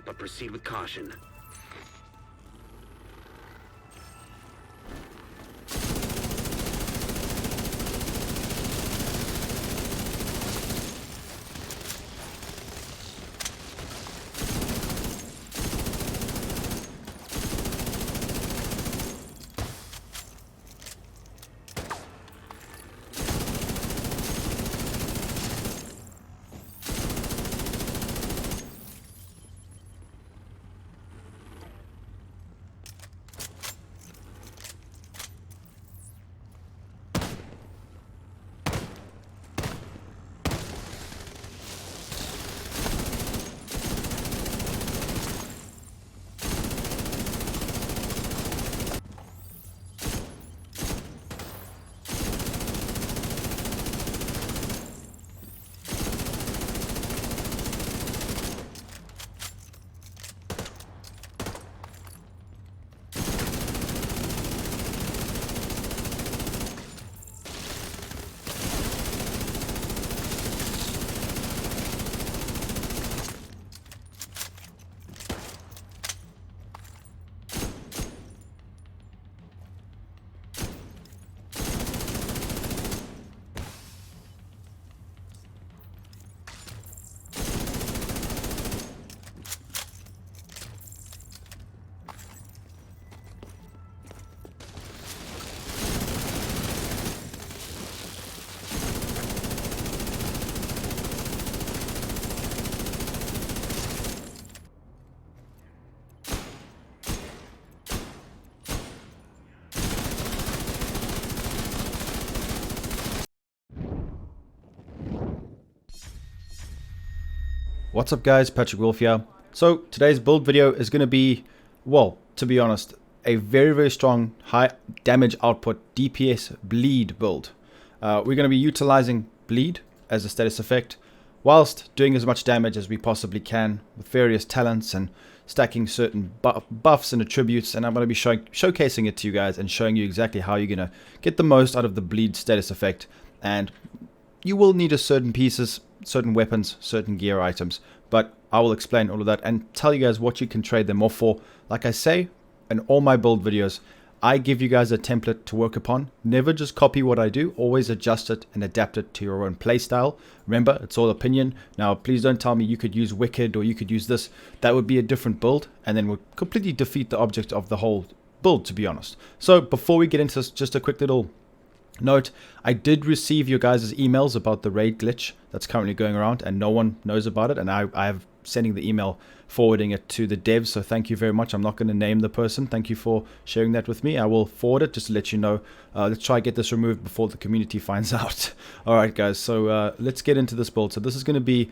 but proceed with caution. What's up guys, Patrick Wolf here. So today's build video is going to be, well, to be honest, a very strong high damage output DPS bleed build. We're going to be utilizing bleed as a status effect whilst doing as much damage as we possibly can with various talents and stacking certain buffs and attributes, and I'm going to be showcasing it to you guys and showing you exactly how you're going to get the most out of the bleed status effect. And you will need a certain pieces, certain weapons, certain gear items, but I will explain all of that and tell you guys what you can trade them off for. Like I say in all my build videos, I give you guys a template to work upon. Never just copy what I do, always adjust it and adapt it to your own playstyle. Remember, it's all opinion. Now please don't tell me you could use Wicked or you could use this. That would be a different build and then would completely defeat the object of the whole build, to be honest. So before we get into this, just a quick little note, I did receive your guys' emails about the raid glitch that's currently going around and no one knows about it, and I have sending the email, forwarding it to the devs, so thank you very much. I'm not going to name the person. Thank you for sharing that with me. I will forward it just to let you know. Let's try and get this removed before the community finds out. Alright guys, so let's get into this build. So this is going to be,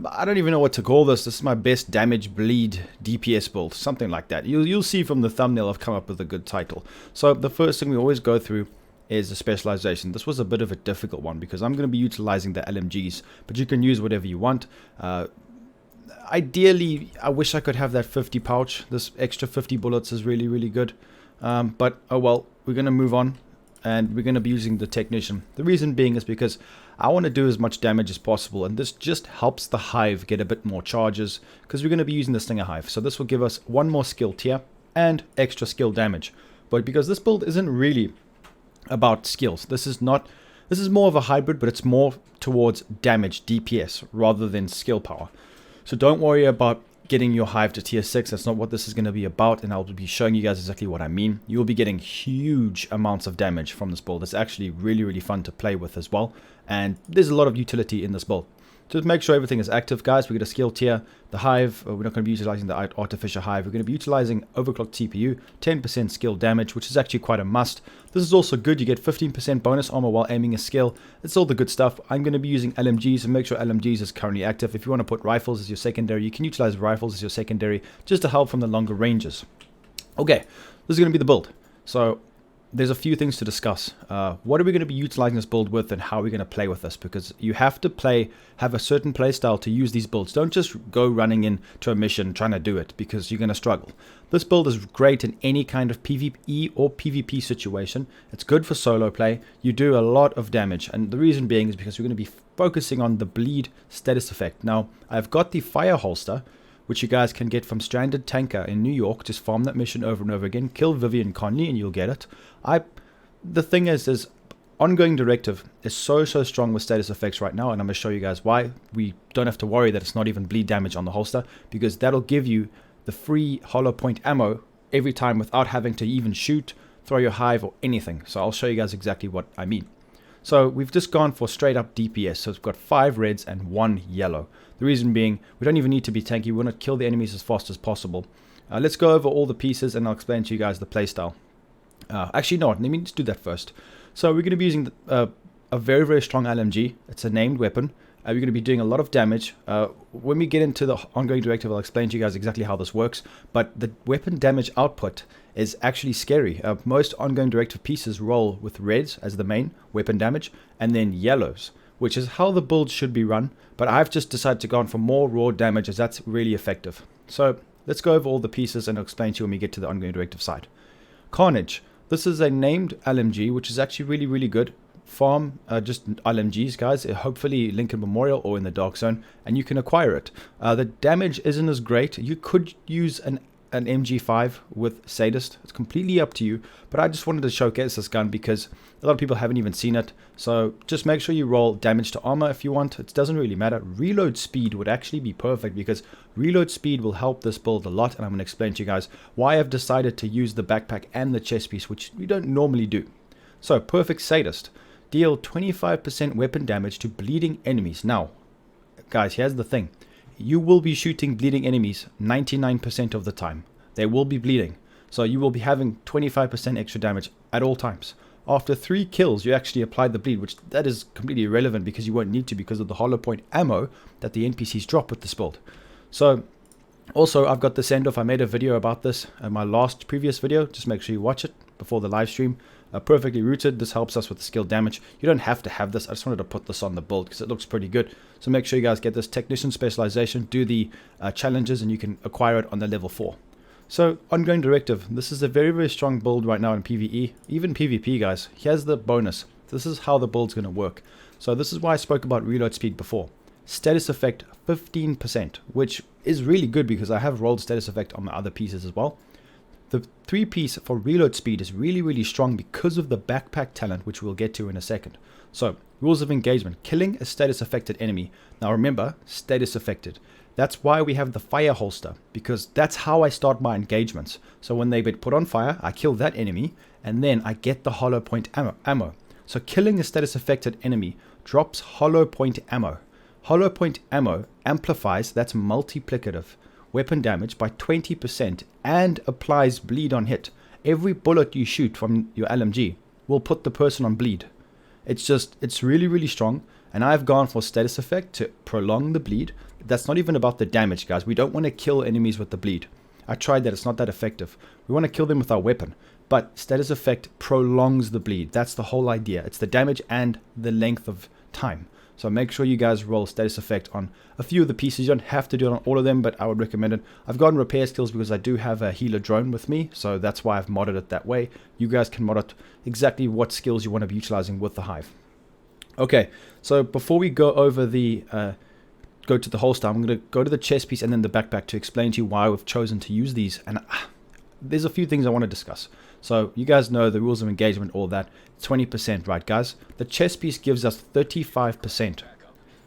I don't even know what to call this. This is my best damage bleed DPS build, something like that. You'll see from the thumbnail I've come up with a good title. So the first thing we always go through is the specialization. This was a bit of a difficult one because I'm going to be utilizing the LMGs, but you can use whatever you want. Ideally, I wish I could have that 50 pouch. This extra 50 bullets is really good. But oh well, we're going to move on and we're going to be using the technician. The reason being is because I want to do as much damage as possible, and this just helps the hive get a bit more charges because we're going to be using the Stinger hive. So this will give us one more skill tier and extra skill damage. But because this build isn't really about skills, this is more of a hybrid, but it's more towards damage DPS rather than skill power. So don't worry about getting your hive to tier 6. That's not what this is going to be about, and I'll be showing you guys exactly what I mean. You'll be getting huge amounts of damage from this build. It's actually really fun to play with as well, and there's a lot of utility in this build. Just make sure everything is active, guys. We get a skill tier, the hive. We're not going to be utilizing the artificial hive. We're going to be utilizing overclocked CPU, 10% skill damage, which is actually quite a must. This is also good. You get 15% bonus armor while aiming a skill. It's all the good stuff. I'm going to be using LMGs, and make sure LMGs is currently active. If you want to put rifles as your secondary, you can utilize rifles as your secondary just to help from the longer ranges. Okay, this is going to be the build. So there's a few things to discuss. What are we going to be utilizing this build with, and how are we going to play with this? Because you have to have a certain play style to use these builds. Don't just go running into a mission trying to do it, because you're going to struggle. This build is great in any kind of PvE or PvP situation. It's good for solo play. You do a lot of damage, and the reason being is because we're going to be focusing on the bleed status effect. Now, I've got the fire holster, which you guys can get from Stranded Tanker in New York. Just farm that mission over and over again. Kill Vivian Conley and you'll get it. The thing is ongoing directive is so strong with status effects right now, and I'm going to show you guys why we don't have to worry that it's not even bleed damage on the holster, because that'll give you the free hollow point ammo every time without having to even shoot, throw your hive or anything. So I'll show you guys exactly what I mean. So we've just gone for straight up DPS. So we've got 5 reds and 1 yellow. The reason being, we don't even need to be tanky. We want to kill the enemies as fast as possible. Let's go over all the pieces and I'll explain to you guys the playstyle. Actually, no, let me just do that first. So we're going to be using a very strong LMG. It's a named weapon. We're going to be doing a lot of damage. When we get into the ongoing directive, I'll explain to you guys exactly how this works. But the weapon damage output is actually scary. Most ongoing directive pieces roll with reds as the main weapon damage, and then yellows, which is how the build should be run. But I've just decided to go on for more raw damage, as that's really effective. So let's go over all the pieces and I'll explain to you when we get to the ongoing directive side. Carnage. This is a named LMG, which is actually really good. Farm just LMGs, guys, hopefully Lincoln Memorial or in the Dark Zone, and you can acquire it. The damage isn't as great. You could use an MG5 with Sadist. It's completely up to you, but I just wanted to showcase this gun because a lot of people haven't even seen it. So just make sure you roll damage to armor if you want. It doesn't really matter. Reload speed would actually be perfect because reload speed will help this build a lot, and I'm going to explain to you guys why I've decided to use the backpack and the chest piece, which we don't normally do. So perfect Sadist. Deal 25% weapon damage to bleeding enemies. Now, guys, here's the thing. You will be shooting bleeding enemies 99% of the time. They will be bleeding. So you will be having 25% extra damage at all times. After 3 kills, you actually apply the bleed, which that is completely irrelevant because you won't need to because of the hollow point ammo that the NPCs drop with this build. So, also, I've got the send-off. I made a video about this in my previous video. Just make sure you watch it before the live stream. Perfectly rooted. This helps us with the skill damage. You don't have to have this. I just wanted to put this on the build because it looks pretty good. So make sure you guys get this Technician Specialization. Do the challenges and you can acquire it on the level 4. So ongoing directive. This is a very strong build right now in PvE. Even PvP, guys. Here's the bonus. This is how the build's going to work. So this is why I spoke about reload speed before. Status effect 15%, which is really good because I have rolled status effect on my other pieces as well. The 3-piece for reload speed is really strong because of the backpack talent, which we'll get to in a second. So, rules of engagement. Killing a status affected enemy. Now remember, status affected. That's why we have the fire holster, because that's how I start my engagements. So when they get put on fire, I kill that enemy, and then I get the hollow point ammo. So killing a status affected enemy drops hollow point ammo. Hollow point ammo amplifies, that's multiplicative, weapon damage by 20% and applies bleed on hit. Every bullet you shoot from your LMG will put the person on bleed. It's really strong, and I've gone for status effect to prolong the bleed. That's not even about the damage, guys. We don't want to kill enemies with the bleed. I tried that. It's not that effective. We want to kill them with our weapon, but status effect prolongs the bleed. That's the whole idea. It's the damage and the length of time. So make sure you guys roll status effect on a few of the pieces. You don't have to do it on all of them, but I would recommend it. I've gotten repair skills because I do have a healer drone with me, so that's why I've modded it that way. You guys can mod it exactly what skills you want to be utilizing with the hive. Okay, so before we go over the go to the holster, I'm going to go to the chest piece and then the backpack to explain to you why we've chosen to use these. And there's a few things I want to discuss. So you guys know the rules of engagement, all that. 20%, right, guys? The chest piece gives us 35%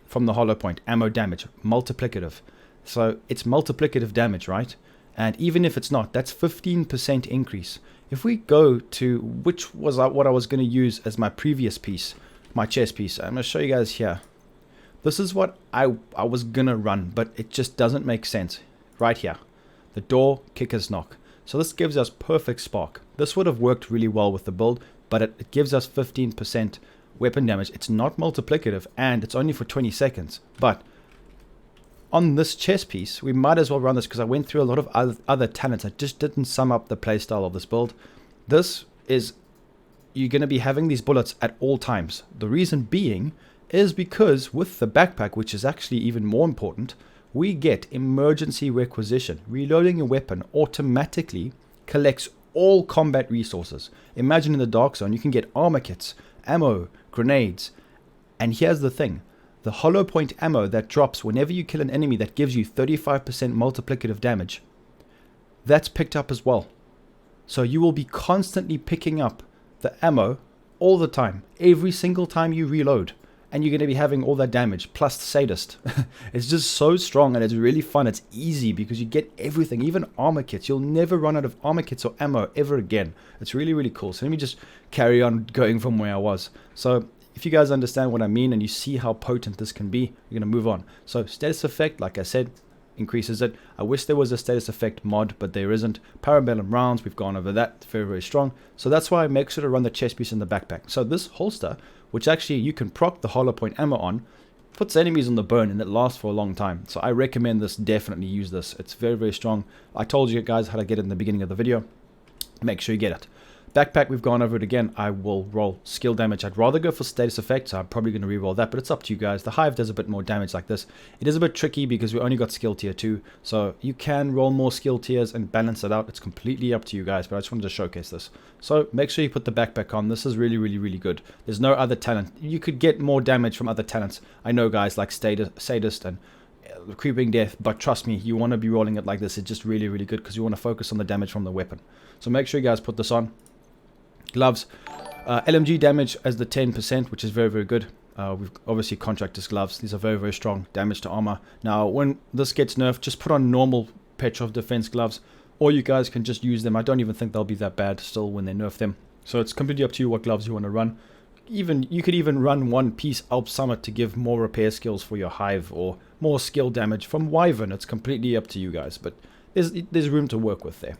from the hollow point ammo damage, multiplicative. So it's multiplicative damage, right? And even if it's not, that's 15% increase. If we go to which was what I was going to use as my previous piece, my chest piece, I'm going to show you guys here. This is what I was going to run, but it just doesn't make sense. Right here, the door kicker's knock. So this gives us perfect spark. This would have worked really well with the build, but it gives us 15% weapon damage. It's not multiplicative, and it's only for 20 seconds. But on this chest piece, we might as well run this because I went through a lot of other talents. I just didn't sum up the playstyle of this build. This is, you're going to be having these bullets at all times. The reason being is because with the backpack, which is actually even more important, we get emergency requisition. Reloading your weapon automatically collects all combat resources. Imagine in the Dark Zone, you can get armor kits, ammo, grenades. And here's the thing. the hollow point ammo that drops whenever you kill an enemy that gives you 35% multiplicative damage, that's picked up as well. So you will be constantly picking up the ammo all the time, every single time you reload, and you're going to be having all that damage plus the sadist. It's just so strong, and it's really fun. It's easy because you get everything, even armor kits. You'll never run out of armor kits or ammo ever again. It's really, really cool. So let me just carry on going from where I was. So if you guys understand what I mean and you see how potent this can be, you're going to move on. So status effect, like I said, increases it. I wish there was a status effect mod, but there isn't. Parabellum rounds, we've gone over that. Very, very strong. So that's why I make sure to run the chest piece in the backpack. So this holster, which actually you can proc the hollow point ammo on, puts enemies on the bone and it lasts for a long time. So I recommend this. Definitely use this. It's very, very strong. I told you guys how to get it in the beginning of the video. Make sure you get it. Backpack, we've gone over it again. I will roll skill damage. I'd rather go for status effect, so I'm probably going to reroll that, but it's up to you guys. The hive does a bit more damage like this. It is a bit tricky because we only got skill tier 2, so you can roll more skill tiers and balance it out. It's completely up to you guys, but I just wanted to showcase this. So make sure you put the backpack on. This is really, really, really good. There's no other talent. You could get more damage from other talents. I know guys like sadist and creeping death, but trust me, you want to be rolling it like this. It's just really, really good because you want to focus on the damage from the weapon. So make sure you guys put this on. Gloves, LMG damage as the 10%, which is very, very good. We've obviously contractor's gloves. These are very, very strong damage to armor. Now, when this gets nerfed, just put on normal Petrov defense gloves, or you guys can just use them. I don't even think they'll be that bad still when they nerf them. So it's completely up to you what gloves you want to run. You could even run one piece Alp Summit to give more repair skills for your hive or more skill damage from Wyvern. It's completely up to you guys, but there's room to work with there.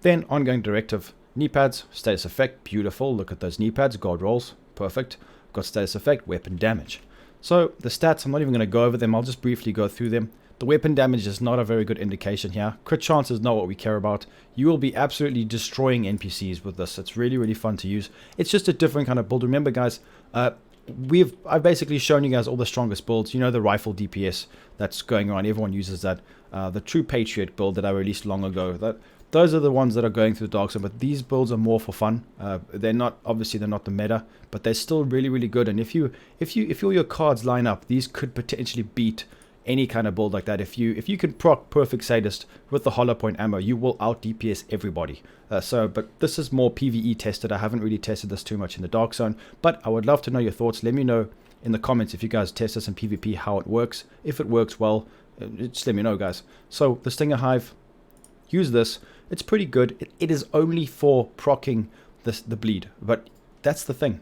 Then ongoing directive. Knee pads, status effect, beautiful. Look at those knee pads, guard rolls, perfect. Got status effect, weapon damage. So the stats, I'm not even going to go over them. I'll just briefly go through them. The weapon damage is not a very good indication here. Crit chance is not what we care about. You will be absolutely destroying NPCs with this. It's really, really fun to use. It's just a different kind of build. Remember, guys, I've basically shown you guys all the strongest builds. You know, the rifle DPS that's going on. Everyone uses that. The True Patriot build that I released long ago. Those are the ones that are going through the dark zone, but these builds are more for fun. They're not the meta, but they're still really, really good. And if all your cards line up, these could potentially beat any kind of build like that. If you can proc perfect sadist with the hollow point ammo, you will out DPS everybody. But this is more PvE tested. I haven't really tested this too much in the dark zone, but I would love to know your thoughts. Let me know in the comments if you guys test this in PvP, how it works. If it works well, just let me know, guys. So the Stinger Hive, use this. It's pretty good. It is only for proccing the bleed, but that's the thing.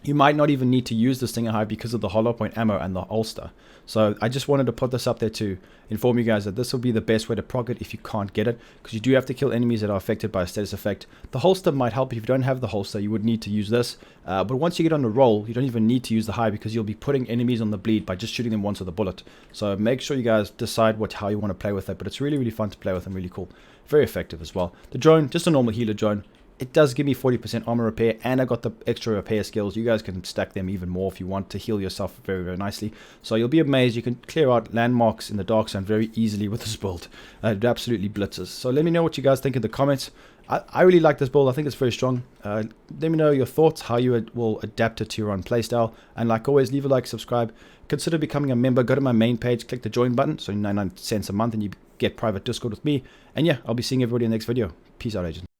You might not even need to use the Stinger Hive because of the hollow point ammo and the holster. So I just wanted to put this up there to inform you guys that this will be the best way to proc it if you can't get it, because you do have to kill enemies that are affected by a status effect. The holster might help. If you don't have the holster, you would need to use this. But once you get on the roll, you don't even need to use the hive because you'll be putting enemies on the bleed by just shooting them once with a bullet. So make sure you guys decide how you want to play with it. But it's really, really fun to play with and really cool. Very effective as well. The drone, just a normal healer drone. It does give me 40% armor repair, and I got the extra repair skills. You guys can stack them even more if you want to heal yourself very, very nicely. So you'll be amazed. You can clear out landmarks in the dark zone very easily with this build. It absolutely blitzes. So let me know what you guys think in the comments. I really like this build. I think it's very strong. Let me know your thoughts, how you will adapt it to your own playstyle. And like always, leave a like, subscribe. Consider becoming a member. Go to my main page, click the join button. So 99 cents a month and you get private Discord with me. And yeah, I'll be seeing everybody in the next video. Peace out, agents.